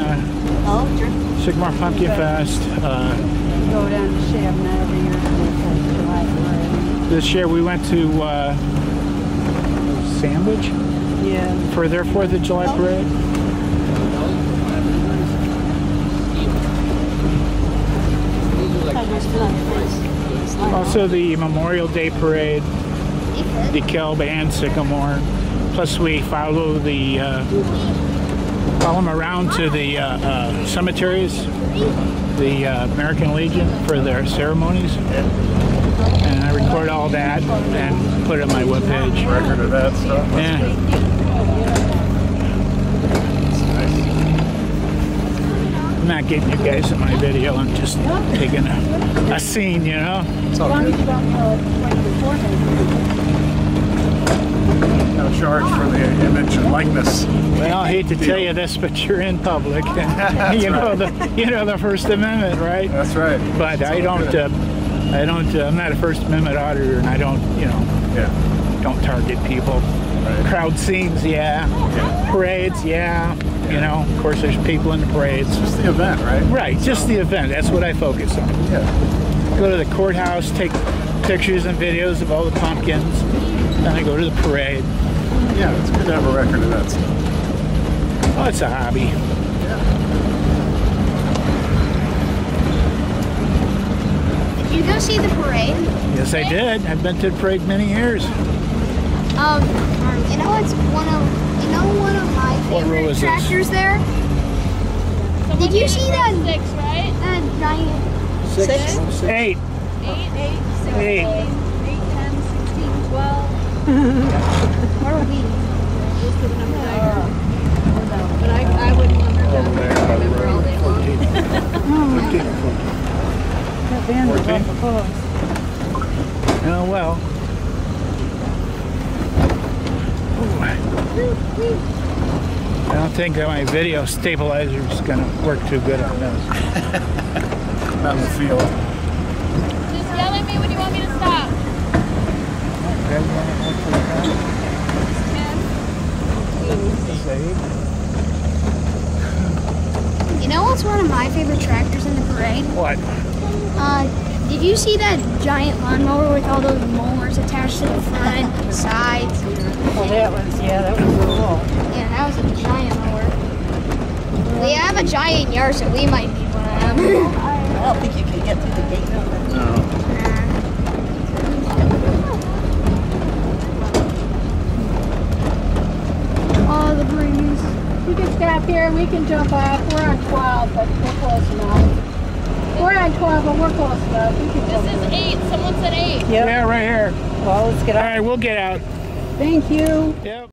[SPEAKER 2] Sycamore Pumpkin Fest.
[SPEAKER 5] Go down to Shabna every year for the July parade.
[SPEAKER 2] This year we went to Sandwich
[SPEAKER 5] Yeah.
[SPEAKER 2] for their 4th of July parade. Also the Memorial Day parade, DeKalb and Sycamore. Plus we follow them around to the cemeteries, the American Legion for their ceremonies. And I record all that and put it on my webpage.
[SPEAKER 3] Record of that stuff.
[SPEAKER 2] Yeah. I'm not getting you guys in my video. I'm just taking a scene, you know?
[SPEAKER 3] It's all good. No charge for the image and likeness.
[SPEAKER 2] Well, I hate to tell you this, but you're in public. And you know the First Amendment, right?
[SPEAKER 3] That's right.
[SPEAKER 2] But I'm not a First Amendment auditor, and I don't, don't target people.
[SPEAKER 3] Right.
[SPEAKER 2] Crowd scenes, yeah. Parades, yeah. You know, of course, there's people in the parades.
[SPEAKER 3] It's just the event, right?
[SPEAKER 2] Right, just the event. That's what I focus on.
[SPEAKER 3] Yeah.
[SPEAKER 2] Go to the courthouse, take pictures and videos of all the pumpkins, then I go to the parade.
[SPEAKER 3] Yeah, it's good to have a record of that stuff.
[SPEAKER 2] Oh, it's a hobby.
[SPEAKER 4] Did you go see the parade?
[SPEAKER 2] Yes, I did. I've been to the parade many years.
[SPEAKER 4] You know what's one of my
[SPEAKER 2] What row
[SPEAKER 4] favorite
[SPEAKER 2] is this?
[SPEAKER 4] tractors there? Did you see that?
[SPEAKER 5] 6, right?
[SPEAKER 4] That giant...
[SPEAKER 2] 8.
[SPEAKER 5] 8, 6,
[SPEAKER 2] 8.
[SPEAKER 5] 8, 10, 16, 12.
[SPEAKER 4] Where are we?
[SPEAKER 5] But I wouldn't remember that. I remember all day long.
[SPEAKER 2] That band was off the post. Oh, well. Ooh. I don't think that my video stabilizer is going to work too good on this.
[SPEAKER 3] Out in the field.
[SPEAKER 5] Just yell at me when you want me to stop.
[SPEAKER 4] Ray.
[SPEAKER 2] What?
[SPEAKER 4] Did you see that giant lawnmower with all those mowers attached to the front, sides?
[SPEAKER 5] Well, that was cool.
[SPEAKER 4] Yeah, that was a giant mower. We have a giant yard, so we might need one of them.
[SPEAKER 5] I don't think you can get through the gate.
[SPEAKER 2] No.
[SPEAKER 4] Oh, the breeze.
[SPEAKER 5] You can stop here. We can jump off. We're on 12, but we're close enough. We're on 12, but we're close enough. We can jump
[SPEAKER 4] This is 8. Someone said 8.
[SPEAKER 5] Yep.
[SPEAKER 2] Yeah, right here.
[SPEAKER 5] Well, let's get
[SPEAKER 2] All
[SPEAKER 5] out.
[SPEAKER 2] right, we'll get out.
[SPEAKER 5] Thank you.
[SPEAKER 2] Yep.